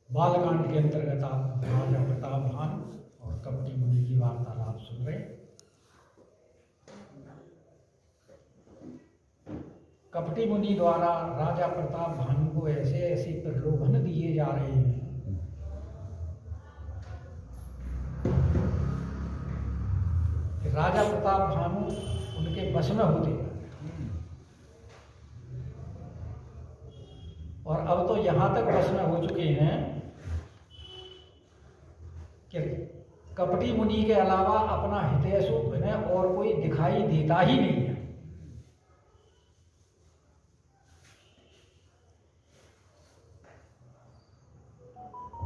बालकांड के अंतर्गत आप राजा प्रताप भानु और कपटी मुनि की वार्तालाप सुन रहे। कपटी मुनि द्वारा राजा प्रताप भानु को ऐसे ऐसे प्रलोभन दिए जा रहे हैं कि राजा प्रताप भानु उनके वश में होते, और अब तो यहां तक वश में हो चुके हैं कि कपटी मुनि के अलावा अपना हितैषी उन्हें और कोई दिखाई देता ही नहीं है।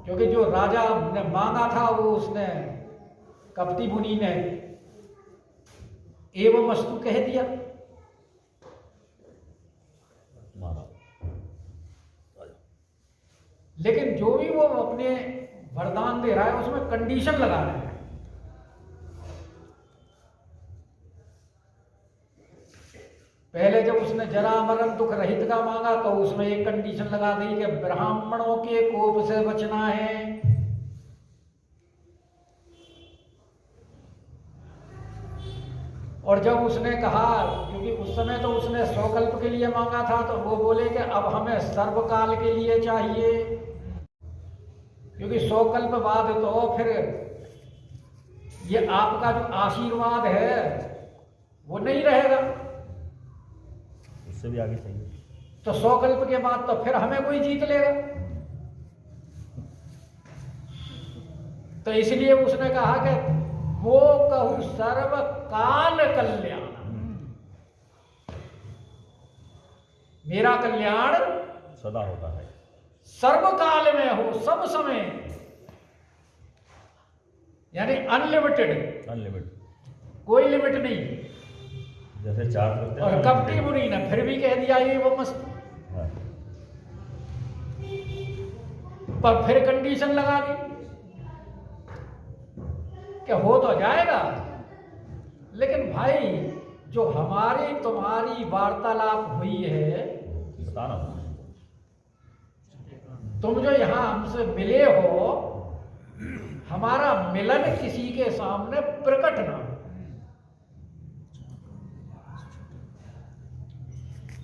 क्योंकि जो राजा ने मांगा था वो उसने कपटी मुनि ने एवं वस्तु कह दिया। लेकिन जो भी वो अपने वरदान दे रहा है उसमें कंडीशन लगा रहा है। पहले जब उसने जरा मरण दुख रहित का मांगा तो उसमें एक कंडीशन लगा दी कि ब्राह्मणों के कोप से बचना है। और जब उसने कहा, क्योंकि उस समय तो उसने स्वकल्प के लिए मांगा था, तो वो बोले कि अब हमें सर्वकाल के लिए चाहिए, क्योंकि स्वकल्प बाद तो फिर ये आपका जो आशीर्वाद है वो नहीं रहेगा, उससे भी आगे चाहिए। तो स्वकल्प के बाद तो फिर हमें कोई जीत लेगा। तो इसलिए उसने कहा कि वो कहूं सर्व काल कल्याण, मेरा कल्याण सदा होता है, सर्वकाल में हो, सब समय, यानी अनलिमिटेड, कोई लिमिट नहीं। जैसे चार करते हैं। और कपटी मुनि ने फिर भी कह दिया ये वो मस्त, पर फिर कंडीशन लगा दी कि हो तो जाएगा, लेकिन भाई जो हमारी तुम्हारी वार्तालाप हुई है, बताना, तुम जो यहां हमसे मिले हो, हमारा मिलन किसी के सामने प्रकट ना हो,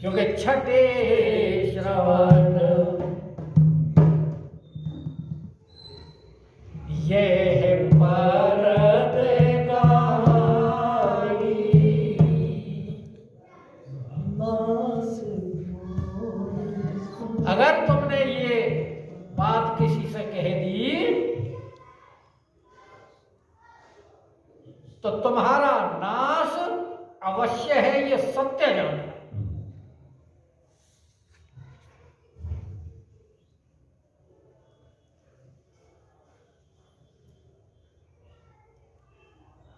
क्योंकि छठे श्रवण ये है परत कहानी, अगर तुमने ये बात किसी से कह दी तो तुम्हारा नाश अवश्य है, ये सत्य जानना।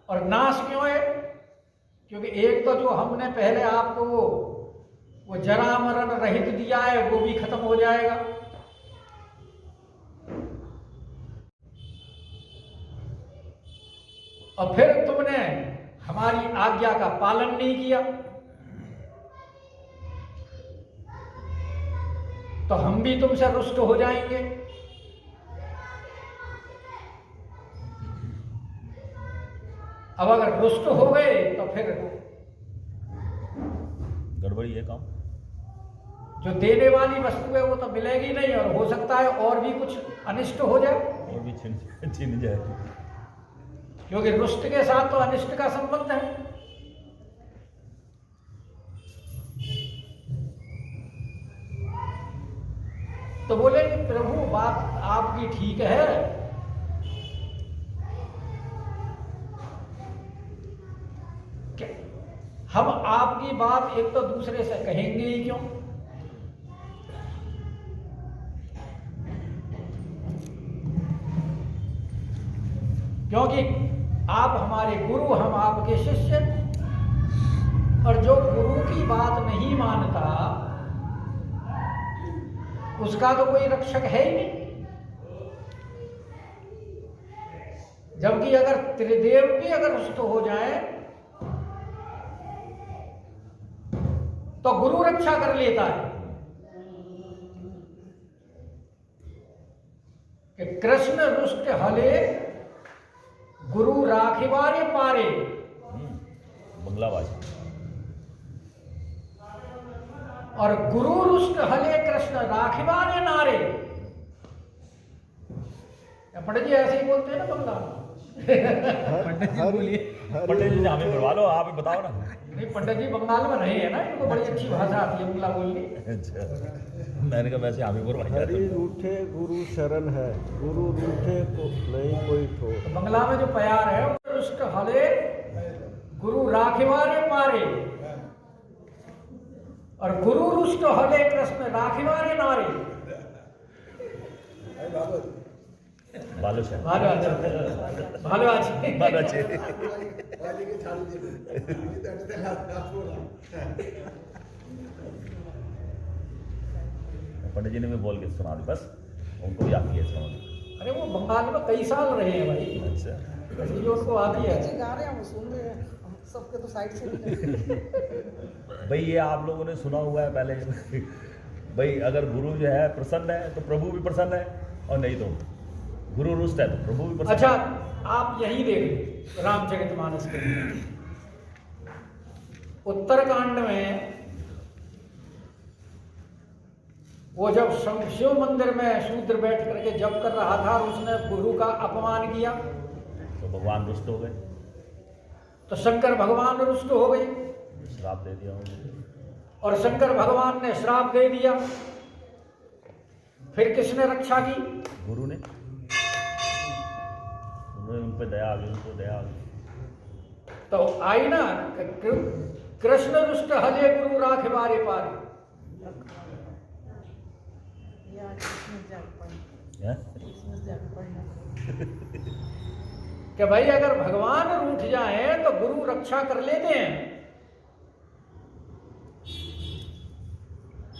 और नाश क्यों है? क्योंकि एक तो जो हमने पहले आपको वो जरा मरण रहित दिया है वो भी खत्म हो जाएगा, और फिर तुमने हमारी आज्ञा का पालन नहीं किया तो हम भी तुमसे रुष्ट हो जाएंगे। अब अगर रुष्ट हो गए तो फिर गड़बड़ी है काम, जो देने वाली वस्तु है वो तो मिलेगी नहीं, और हो सकता है और भी कुछ अनिष्ट हो जाए, और भी छीन जाए, क्योंकि रुष्ट के साथ तो अनिष्ट का संबंध है। तो बोले प्रभु बात आपकी ठीक है, हम आपकी बात एक तो दूसरे से कहेंगे ही क्यों, क्योंकि आप हमारे गुरु, हम आपके शिष्य, और जो गुरु की बात नहीं मानता उसका तो कोई रक्षक है ही नहीं। जबकि अगर त्रिदेव भी अगर रुष्ट हो जाए तो गुरु रक्षा कर लेता है। कि कृष्ण रुष्ट हले गुरु राखिवारे पारे। बंगला भाषा। और गुरु रुष्ट हले कृष्ण राखिवारे नारे। पंडित जी ऐसे ही बोलते हैं ना बंगला में। पंडित जी बोलिए। पंडित जी हमें बुलवा लो, आप ही बताओ ना। नहीं, पंडित जी बंगाल में रहे हैं ना, इनको बड़ी अच्छी भाषा आती है बंगला बोलनी। अच्छा, मैंने कहा वैसे हम ही बुलवाई जाते हरि रूठे गुरु शरण है, गुरु रूठे को नहीं कोई ठो। तो बंगला में जो प्यार है, रुष्ट हले गुरु राखिवारे पारे, और गुरु रुष्ट हले कृष्ण राखिवारे नारे। बालू से ভালো আছে, ভালো আছে। बालू अच्छे। पंडित जी ने भी बोल के सुना दी, बस उनको भी आती है समझ। अरे वो बंगाल में कई साल रहे हैं भाई, अच्छा, इसलिए उनको आती है। गा रहे हैं, हम सुन रहे हैं, हम सबके तो साइड से। भाई ये आप लोगों ने सुना हुआ है पहले। भाई अगर गुरु जो है प्रसन्न है तो प्रभु भी प्रसन्न है, और नहीं तो गुरु रुष्ट है तो प्रभु भी प्रसन्न अच्छा, है। आप यही देख रामचरितमानस के उत्तरकांड में वो जब शिव मंदिर में शूद्र बैठ करके जप कर रहा था और उसने गुरु का अपमान किया तो भगवान रुष्ट हो गए, तो शंकर भगवान रुष्ट हो गए, श्राप दे दिया उन्होंने। और शंकर भगवान ने श्राप दे दिया। फिर किसने रक्षा की? गुरु ने, उन्होंने उन पर दया आ गई, उनको दया आ गई। तो आई ना कृष्ण रुष्ट हले गुरु राखिवारे पारे। यार इसमें जाग पड़ना, हैं? इसमें जाग पड़ना। कि भाई अगर भगवान रूठ जाए तो गुरु रक्षा कर लेते हैं,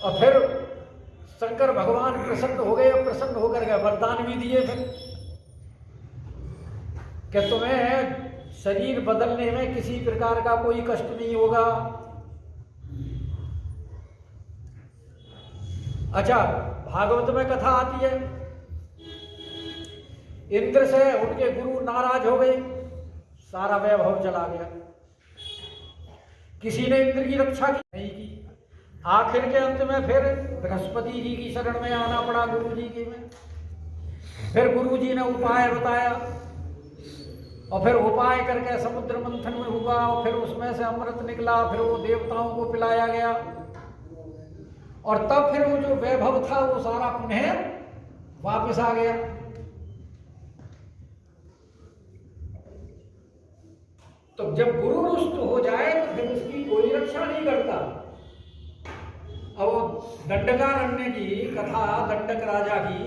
और फिर शंकर भगवान प्रसन्न हो गए, प्रसन्न होकर के वरदान भी दिए फिर कि तुम्हें शरीर बदलने में किसी प्रकार का कोई कष्ट नहीं होगा। अच्छा, भागवत में कथा आती है, इंद्र से उनके गुरु नाराज हो गए, सारा वैभव चला गया, किसी ने इंद्र की रक्षा की नहीं की। आखिर के अंत में फिर बृहस्पति जी की शरण में आना पड़ा गुरु जी की में। फिर गुरु जी ने उपाय बताया, और फिर उपाय करके समुद्र मंथन में हुआ, और फिर उसमें से अमृत निकला, फिर वो देवताओं को पिलाया गया, और तब फिर वो जो वैभव था वो सारा पुनः वापस आ गया। तो जब गुरु रुष्ट हो जाए तो फिर उसकी कोई रक्षा नहीं करता। अब दंडकारण्य की कथा, दंडक राजा की,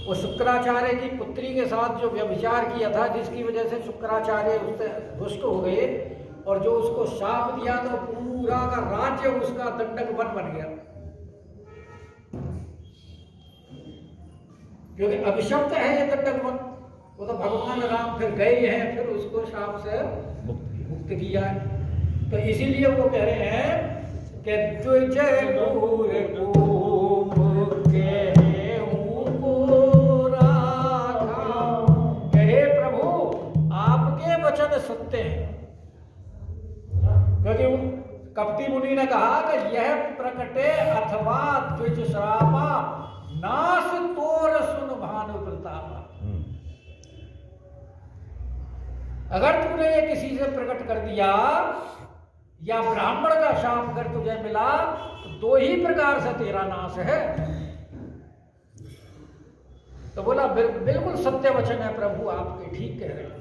वो शुक्राचार्य की पुत्री के साथ जो व्यभिचार किया था, जिसकी वजह से शुक्राचार्य उससे रुष्ट हो गए, और जो उसको शाप दिया तो पूरा का राज्य उसका दंडक वन बन गया, क्योंकि अभिशप्त है ये दंडक वन। वो तो भगवान राम फिर गए हैं, फिर उसको शाप से मुक्त किया है। तो इसीलिए वो कह रहे हैं कि तुझे दूर वचन सत्य हैं। क्योंकि कपटी मुनि ने कहा कि यह प्रकटे अथवा द्विज श्रापा, नास तोर सुन भानु प्रतापा। अगर तूने ये किसी से प्रकट कर दिया या ब्राह्मण का शाप अगर तुझे मिला तो दो ही प्रकार से तेरा नाश है। तो बोला बिल्कुल सत्य वचन है प्रभु आपके, ठीक कह रहे हैं।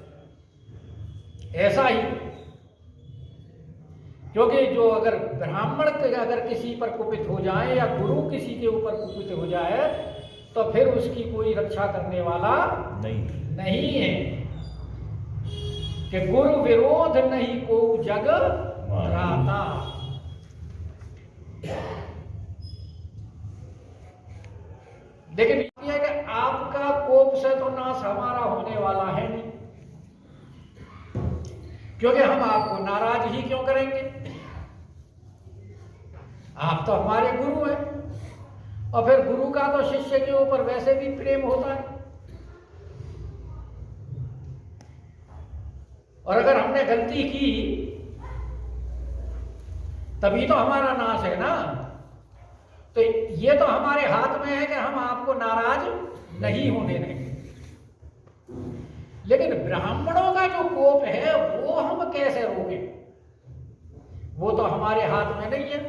ऐसा ही, क्योंकि जो अगर ब्राह्मण अगर किसी पर कुपित हो जाए या गुरु किसी के ऊपर कुपित हो जाए तो फिर उसकी कोई रक्षा करने वाला नहीं। नहीं है कि गुरु विरोध नहीं को जग राता। लेकिन ये है कि आपका कोप से तो नाश हमारा होने वाला है नहीं, क्योंकि हम आपको नाराज ही क्यों करेंगे? आप तो हमारे गुरु हैं, और फिर गुरु का तो शिष्य के ऊपर वैसे भी प्रेम होता है। और अगर हमने गलती की तभी तो हमारा नाश है ना। तो ये तो हमारे हाथ में है कि हम आपको नाराज नहीं होने देंगे। लेकिन ब्राह्मणों का जो कोप है वो हम कैसे रोकें? वो तो हमारे हाथ में नहीं है।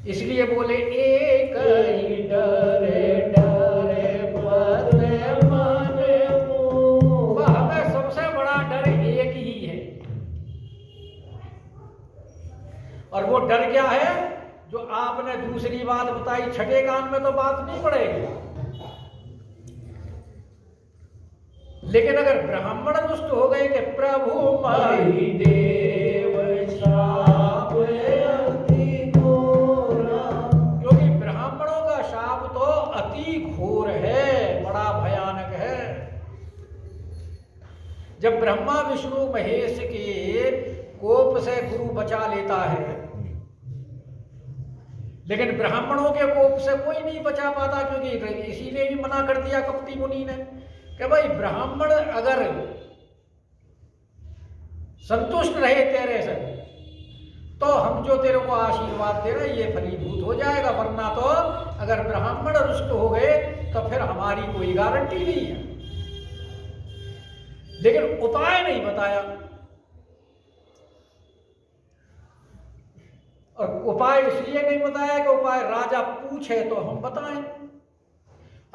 इसलिए बोले एक ही डरे डरे मन माने मोह। हमें सबसे बड़ा डर एक ही है, और वो डर क्या है? जो आपने दूसरी बात बताई, छठे कान में तो बात नहीं पड़ेगी। लेकिन अगर ब्राह्मण दुष्ट हो गए कि प्रभु माही देव शाप अति घोर, क्योंकि ब्राह्मणों का शाप तो अति घोर है, बड़ा भयानक है। जब ब्रह्मा विष्णु महेश के कोप से गुरु बचा लेता है, लेकिन ब्राह्मणों के कोप से कोई नहीं बचा पाता, क्योंकि इसीलिए भी मना कर दिया कपटी मुनि ने कि भाई ब्राह्मण अगर संतुष्ट रहे तेरे से तो हम जो तेरे को आशीर्वाद दे रहे ये फलीभूत हो जाएगा, वरना तो अगर ब्राह्मण रुष्ट हो गए तो फिर हमारी कोई गारंटी नहीं है। लेकिन उपाय नहीं बताया, और उपाय इसलिए नहीं बताया कि उपाय राजा पूछे तो हम बताएं।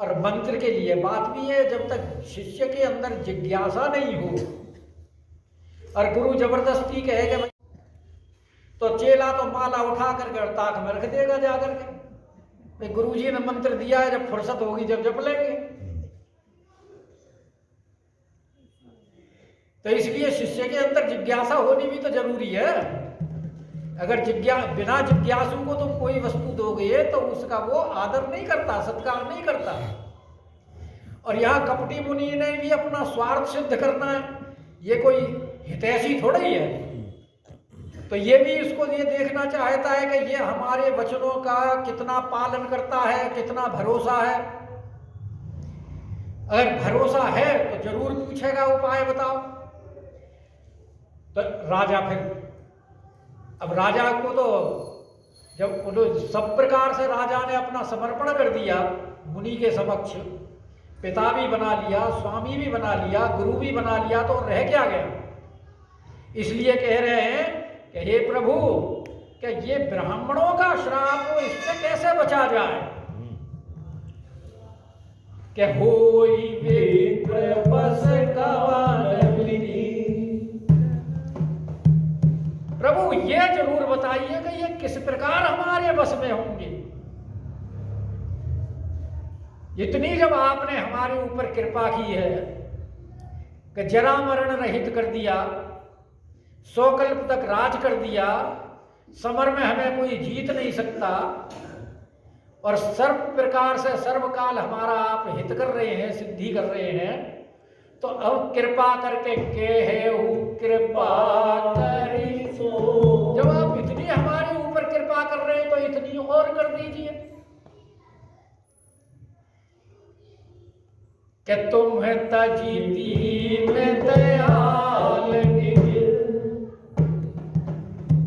और मंत्र के लिए बात भी है, जब तक शिष्य के अंदर जिज्ञासा नहीं हो और गुरु जबरदस्ती कहे कि तो चेला तो माला उठा करके और ताक में रख देगा जाकर के। गुरु जी ने मंत्र दिया है, जब फुर्सत होगी जब जप लेंगे। तो इसलिए शिष्य के अंदर जिज्ञासा होनी भी तो जरूरी है। अगर बिना जिज्ञासु को तुम कोई वस्तु दोगे तो उसका वो आदर नहीं करता, सत्कार नहीं करता। और यहाँ कपटी मुनि ने भी अपना स्वार्थ सिद्ध करना है, ये कोई हितैषी थोड़ा ही है। तो ये भी इसको ये देखना चाहता है कि ये हमारे वचनों का कितना पालन करता है, कितना भरोसा है। अगर भरोसा है तो जरूर पूछेगा उपाय बताओ। तो राजा फिर, अब राजा को तो जब सब प्रकार से राजा ने अपना समर्पण कर दिया मुनि के समक्ष, पिता भी बना लिया, स्वामी भी बना लिया, गुरु भी बना लिया, तो रह क्या गया? इसलिए कह रहे हैं कि हे प्रभु, कि ये ब्राह्मणों का श्राप इससे कैसे बचा जाए? कि होई विप्र बस कवन विधि। प्रभु ये जरूर बताइए कि ये किस प्रकार हमारे बस में होंगे। इतनी जब आपने हमारे ऊपर कृपा की है कि जरा मरण रहित कर दिया, 100 कल्प तक राज कर दिया, समर में हमें कोई जीत नहीं सकता, और सर्व प्रकार से सर्वकाल हमारा आप हित कर रहे हैं, सिद्धि कर रहे हैं, तो अब कृपा करके केहू कृपा करी सो। जब आप इतनी हमारे ऊपर कृपा कर रहे हैं तो इतनी और कर दीजिए कि तुम तजीती में दयाल निधि।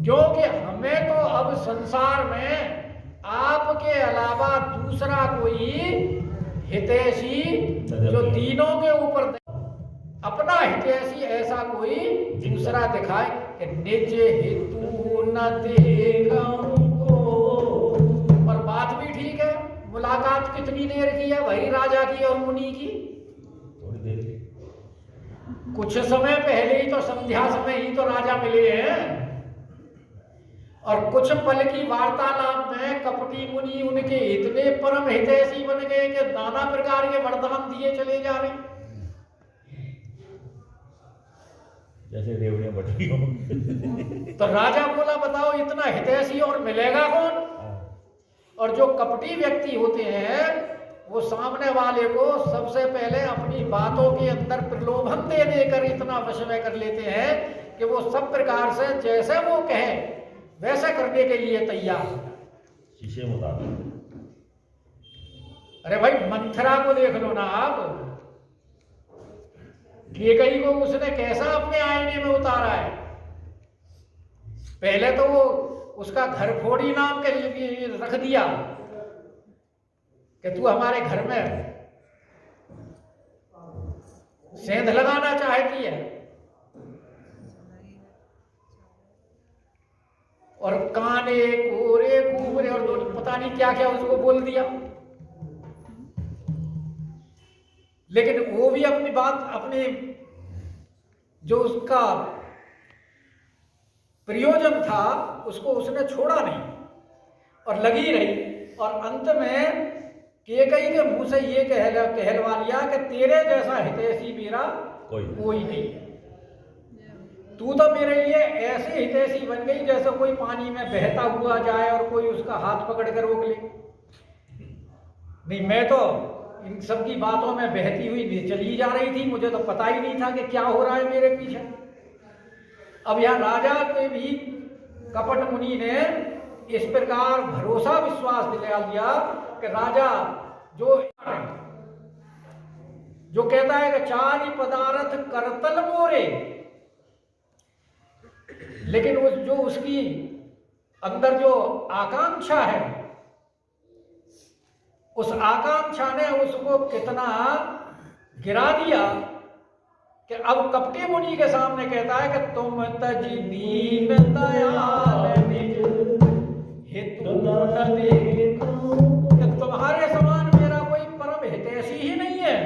क्योंकि हमें तो अब संसार में आपके अलावा दूसरा कोई हितैषी जो तीनों के ऊपर अपना हितैषी ऐसा कोई दूसरा दिखाए कि निज हेतु न देखूं को। और बात भी ठीक है, मुलाकात कितनी देर की है वही राजा की और मुनि की? थोड़ी देर की। कुछ समय पहले ही तो, संध्या समय ही तो राजा मिले हैं, और कुछ पल की वार्तालाप में कपटी मुनि उनके इतने परम हितैषी बन गए कि नाना प्रकार के वरदान दिए चले जा रहे हैं। जैसे रेवड़ियां बट रही हो। तो राजा बोला बताओ इतना हितैषी और मिलेगा कौन? और जो कपटी व्यक्ति होते हैं वो सामने वाले को सबसे पहले अपनी बातों के अंदर प्रलोभन दे देकर इतना वश में कर लेते हैं कि वो सब प्रकार से जैसे वो कहे वैसा करने के लिए तैयार हो जाए। शीशे में उतार। अरे भाई मंथरा को देख लो ना आप, केकई को उसने कैसा अपने आईने में उतारा है। पहले तो वो उसका घर फोड़ी नाम के लिए रख दिया कि तू हमारे घर में सेंध लगाना चाहती है, और काने कोरे कुबरे और पता नहीं क्या क्या उसको बोल दिया। लेकिन वो भी अपनी बात, अपने जो उसका प्रयोजन था उसको उसने छोड़ा नहीं और लगी रही। और अंत में केकई के मुंह से ये कहलवा लिया कि तेरे जैसा हितैषी मेरा कोई नहीं है। तू तो मेरे लिए ऐसे हितैषी बन गई जैसे कोई पानी में बहता हुआ जाए और कोई उसका हाथ पकड़ कर रोक ले। नहीं, मैं तो इन सब की बातों में बहती हुई चली जा रही थी, मुझे तो पता ही नहीं था कि क्या हो रहा है मेरे पीछे। अब यहां राजा के भी कपट मुनि ने इस प्रकार भरोसा विश्वास दिला दिया कि राजा जो कहता है कि चारि पदार्थ करतल मोरे, लेकिन जो उसकी अंदर जो आकांक्षा है, उस आकांक्षा ने उसको कितना गिरा दिया कि अब कपटी मुनि के सामने कहता है कि तुम तजी दीन दयाल निज हेतु न देखो, कि तुम्हारे समान मेरा कोई परम हितैषी ही नहीं है।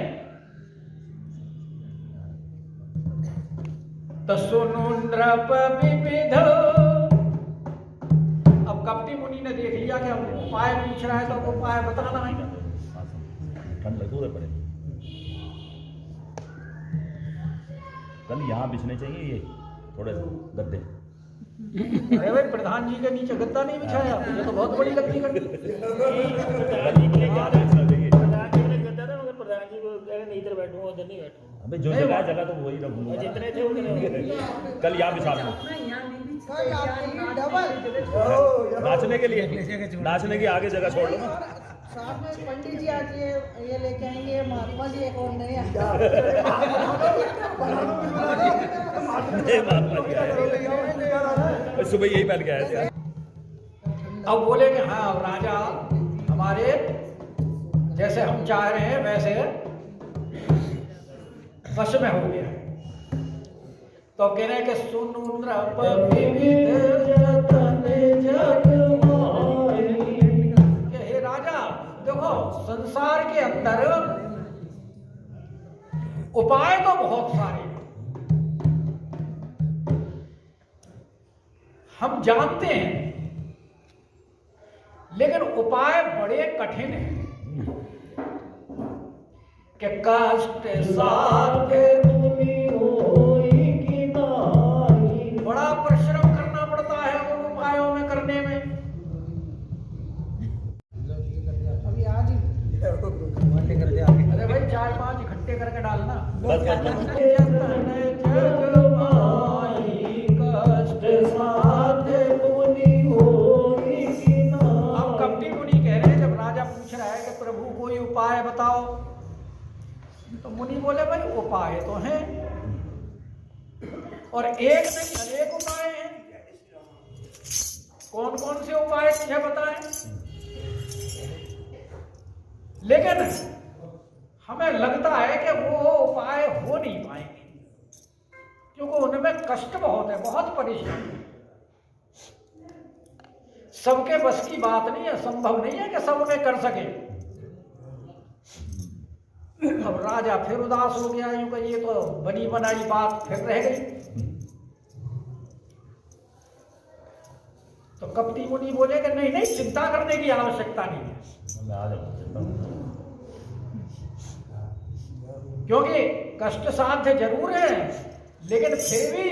तो सुनो नृप विविध। अब कपटी मुनि ने देख लिया कि हम उपाय पूछ रहा है तो उपाय बताना है। ठंड लग पड़े कल यहाँ बिछने चाहिए ये थोड़े गद्दे। अरे भाई प्रधान जी के नीचे गद्दा नहीं बिछाया, ये तो बहुत बड़ी गलती कर दी। अबे जो जगह तो वही रखूंगा, जितने थे कल यहाँ बिछा दूँ नाचने के लिए, नाचने की आगे जगह छोड़ लो। साथ में पंडित जी आज ये लेके आएंगे, महात्मा जी एक और नए सुबह यही पहन के आए थे। अब बोले कि हाँ राजा हमारे जैसे हम चाह रहे हैं वैसे वश में हो गया। तो कह रहे कि सुनु नृप विविध जतन जग माही, कि हे राजा देखो संसार के अंदर उपाय तो बहुत सारे हम जानते हैं, लेकिन उपाय बड़े कठिन हैं। कि कष्ट साध्य बड़ा परिश्रम करना पड़ता है उन उपायों में करने में। अभी आज ही अरे भाई 4-5 इकट्ठे करके डालना। अब कपटी मुनि कह रहे हैं, जब राजा पूछ रहा है कि प्रभु कोई उपाय बताओ, तो मुनि बोले भाई उपाय तो हैं और एक नहीं अनेक उपाय हैं। कौन कौन से उपाय तुझे बताएं, लेकिन हमें लगता है कि वो उपाय हो नहीं पाएंगे, क्योंकि उनमें कष्ट बहुत है, बहुत परेशानी है। सबके बस की बात नहीं है, संभव नहीं है कि सब में कर सके। अब राजा फिर उदास हो गया, यूं कि ये तो बनी बनाई बात फिर रह गई। तो कपटी मुनि बोले कि नहीं नहीं चिंता करने की आवश्यकता नहीं है, क्योंकि कष्ट साध्य जरूर है, लेकिन फिर भी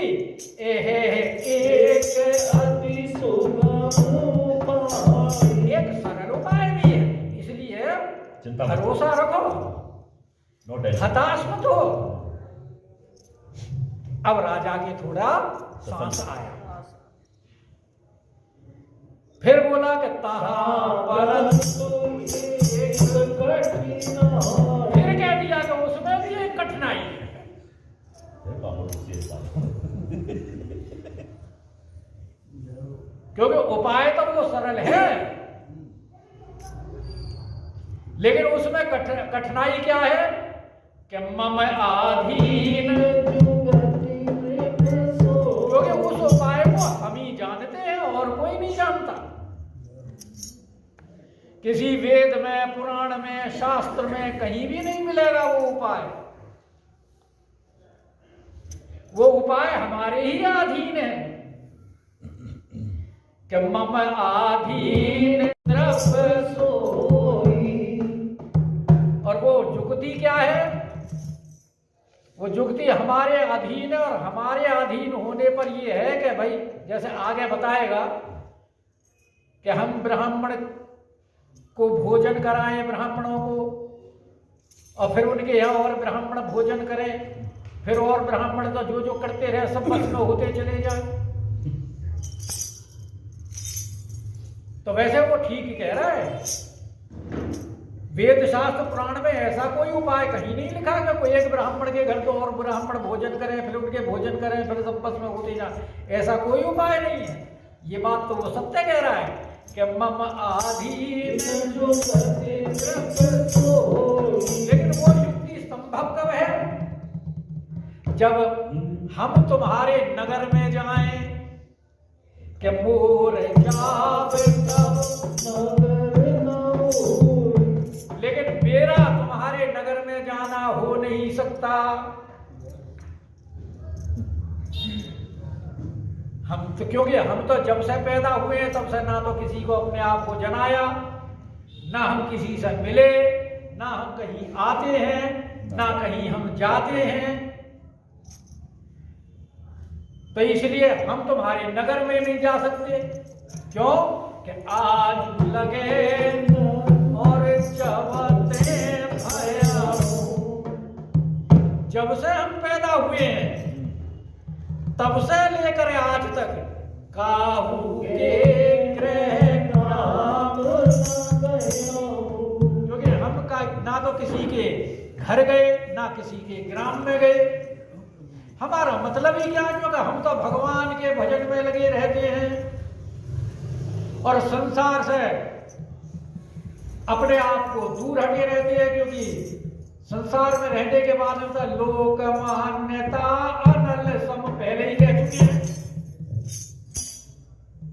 एक अति सुगम उपाय, एक सरल उपाय भी है, इसलिए चिंता मत भरोसा रखो, नो टेंशन। हताश मत हो। अब राजा के थोड़ा सांस आया, फिर बोला कि फिर कह दिया कि उसमें भी एक कठिनाई है। क्योंकि उपाय तो वो सरल है, लेकिन उसमें कठिनाई क्या है कि मम आधीन, क्योंकि उस उपाय को हम ही जानते हैं और कोई नहीं जानता। किसी वेद में, पुराण में, शास्त्र में कहीं भी नहीं मिलेगा वो उपाय। वो उपाय हमारे ही अधीन है कि मम आधीन द्रव्य सोई। और वो जुगति क्या है? वो जुगति हमारे अधीन है, और हमारे अधीन होने पर ये है कि भाई जैसे आगे बताएगा कि हम ब्राह्मण को भोजन कराएं, ब्राह्मणों को, और फिर उनके यहाँ और ब्राह्मण भोजन करें, फिर और ब्राह्मण तो जो जो करते रहे सब भस्म होते चले जाए। तो वैसे वो ठीक ही कह रहा है। वेद शास्त्र पुराण में ऐसा कोई उपाय कहीं नहीं लिखा कि कोई एक ब्राह्मण के घर तो और ब्राह्मण भोजन करें, फिर उनके भोजन करें, फिर सब भस्म होते जाए, ऐसा कोई उपाय नहीं है। ये बात तो वो सत्य कह रहा है कि मम आधीन जो लेकिन वो युक्ति संभव कब है? जब हम तुम्हारे नगर में जाएं कि मोर लेकिन मेरा तुम्हारे नगर में जाना हो नहीं सकता। हम तो, क्योंकि हम तो जब से पैदा हुए हैं तब से ना तो किसी को अपने आप को जनाया, ना हम किसी से मिले, ना हम कहीं आते हैं, ना कहीं हम जाते हैं। तो इसलिए हम तुम्हारे नगर में नहीं जा सकते। क्यों? कि आज लगे और चबते भया। जब से हम पैदा हुए हैं तब से लेकर आज तक काहू के ग्रह नाम क्योंकि हम का ना तो किसी के घर गए, ना किसी के ग्राम में गए। हमारा मतलब ही क्या है? क्योंकि हम तो भगवान के भजन में लगे रहते हैं और संसार से अपने आप को दूर हटे रहते हैं। क्योंकि संसार में रहने के बाद में तो लोक मान्यता अनल सम पहले ही कह चुके हैं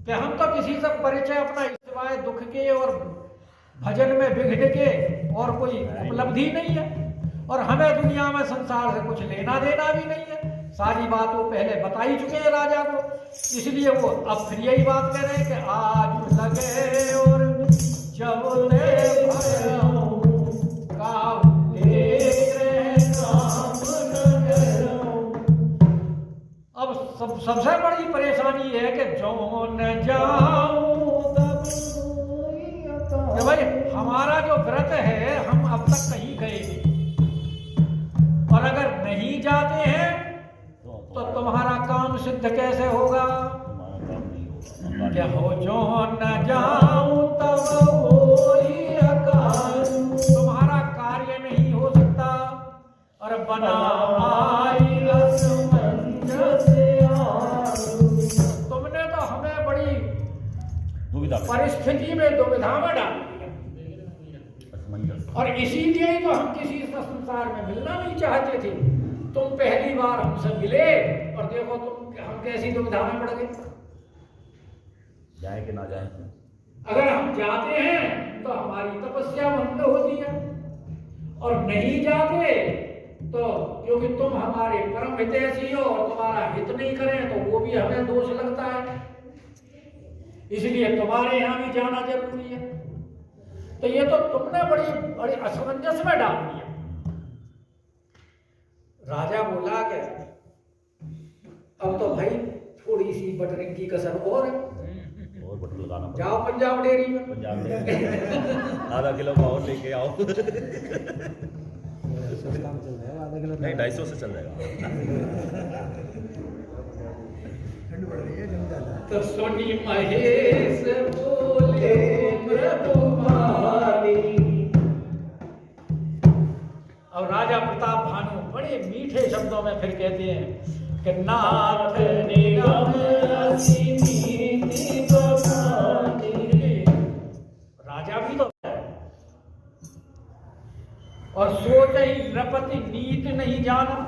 कि हम तो किसी से परिचय अपना सिवाय दुख के और भजन में विघ्न के और कोई उपलब्धि नहीं है, और हमें दुनिया में संसार से कुछ लेना देना भी नहीं है। सारी बात वो पहले बता ही चुके हैं राजा को, इसलिए वो अब फिर यही बात कह रहे हैं कि आज लगे और जब अब सबसे बड़ी परेशानी है कि जो न जाऊं तब कि भाई हमारा जो व्रत है हम अब तक कहीं गए नहीं, और अगर नहीं जाते हैं तो तुम्हारा काम सिद्ध कैसे होगा? क्या हो जो न जाऊं तब होई अकाल, तुम्हारा कार्य नहीं हो सकता। और बना आई तुमने तो हमें बड़ी परिस्थिति में दुविधा में डाल दिया, और इसीलिए ही तो हम किसी संसार में मिलना नहीं चाहते थे। तुम पहली बार हमसे मिले और देखो तुम हम कैसी दुविधा में पड़ गए। जाए कि ना जाए? अगर हम जाते हैं तो हमारी तपस्या भंग होती है, और नहीं जाते तो क्योंकि तुम हमारे परम हितैषी हो और तुम्हारा हित नहीं करें तो वो भी हमें दोष लगता है, इसलिए तुम्हारे यहाँ भी जाना जरूरी है। तो ये तो तुमने बड़ी बड़ी असमंजस में डाल दिया। राजा बोला कि अब तो भाई थोड़ी सी बटरिंग की कसर और है। और बटर लगाना पड़ेगा। जाओ पंजाब डेयरी में, पंजाब में आधा किलो का और लेके आओ। सस्ता में चल जाएगा, आधा किलो नहीं 250 से चल जाएगा। ठंड पड़ रही है, जम जाता है। तो सोनी महेश बोले प्रभुमानी। और राजा प्रताप भानु बड़े मीठे शब्दों में फिर कहते हैं कि नाथ निगम नीति बखानी। राजा भी तो है। और सोच ही नृपति नीति नहीं जाना।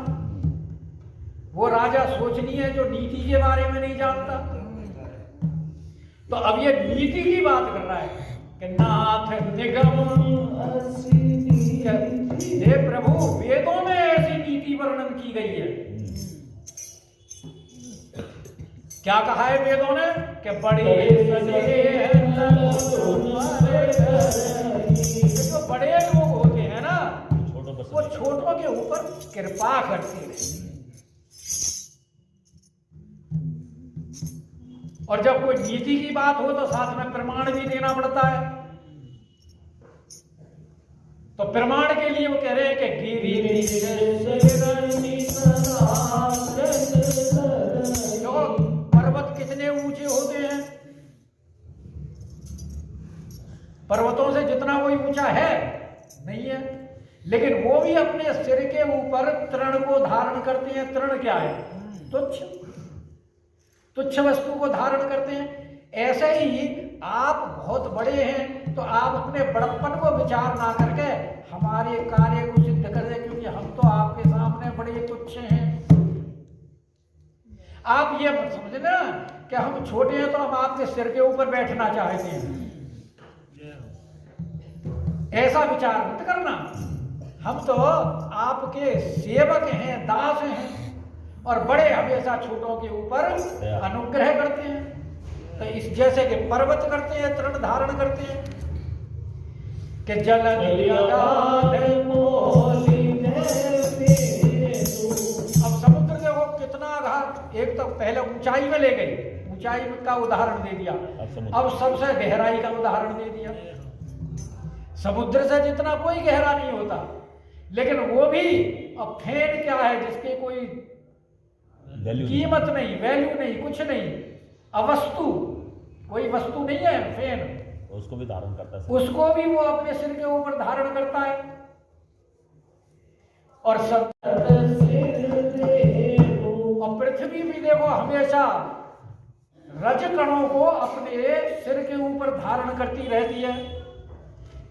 वो राजा सोचनी है जो नीति के बारे में नहीं जानता। तो अब ये नीति की बात कर रहा है कि नाथ निगम हे प्रभु, वेदों में ऐसी नीति वर्णन की गई है। क्या कहा है वेदों ने कि बड़े जो बड़े लोग होते हैं ना, वो छोटों के ऊपर कृपा करते हैं। और जब कोई नीति की बात हो तो साथ में प्रमाण भी देना पड़ता है। तो प्रमाण के लिए वो कह रहे हैं कि गिरी देखो पर्वत कितने ऊंचे होते हैं। पर्वतों से जितना कोई ऊंचा है नहीं है, लेकिन वो भी अपने सिर के ऊपर तृण को धारण करते हैं। तृण क्या है? तुच्छ वस्तु को धारण करते हैं। ऐसे ही आप बहुत बड़े हैं तो आप अपने बड़प्पन को विचार ना करके हमारे कार्य को सिद्ध कर दे, क्योंकि हम तो आपके सामने बड़े तुच्छ हैं। आप ये मत समझना कि हम छोटे हैं तो हम आपके सिर के ऊपर बैठना चाहते हैं। ऐसा विचार मत करना। हम तो आपके सेवक हैं, दास हैं, और बड़े हमेशा छोटों के ऊपर अनुग्रह करते हैं। तो इस जैसे कि पर्वत करते हैं, तृण धारण करते हैं कि जल अब समुद्र देखो कितना आघात। एक तो पहले ऊंचाई में ले गई, ऊंचाई का उदाहरण दे दिया। अब सबसे गहराई का उदाहरण दे दिया। समुद्र से जितना कोई गहरा नहीं होता, लेकिन वो भी अब फेन क्या है जिसके कोई कीमत नहीं, वैल्यू नहीं, कुछ नहीं, अवस्तु, कोई वस्तु नहीं है फेन। उसको भी धारण करता है, उसको भी वो अपने सिर के ऊपर धारण करता है। और सब और पृथ्वी भी देखो हमेशा रजकणों को अपने सिर के ऊपर धारण करती रहती है।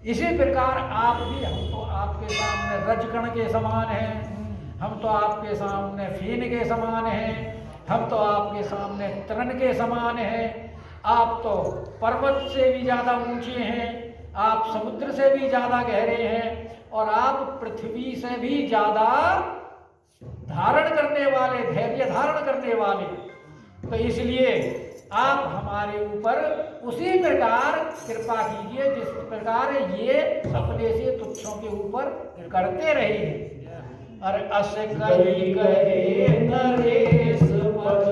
इसी प्रकार आप भी, हम तो आपके सामने रजकण के समान हैं, हम तो आपके सामने फेन के समान हैं, हम तो आपके सामने तृण के समान हैं। आप तो पर्वत से भी ज्यादा ऊंचे हैं, आप समुद्र से भी ज्यादा गहरे हैं, और आप पृथ्वी से भी ज्यादा धारण करने वाले, धैर्य धारण करने वाले। तो इसलिए आप हमारे ऊपर उसी प्रकार कृपा कीजिए जिस प्रकार ये अपने से तुच्छों के ऊपर करते रहे हैं। और अस कही कहे नरेश पद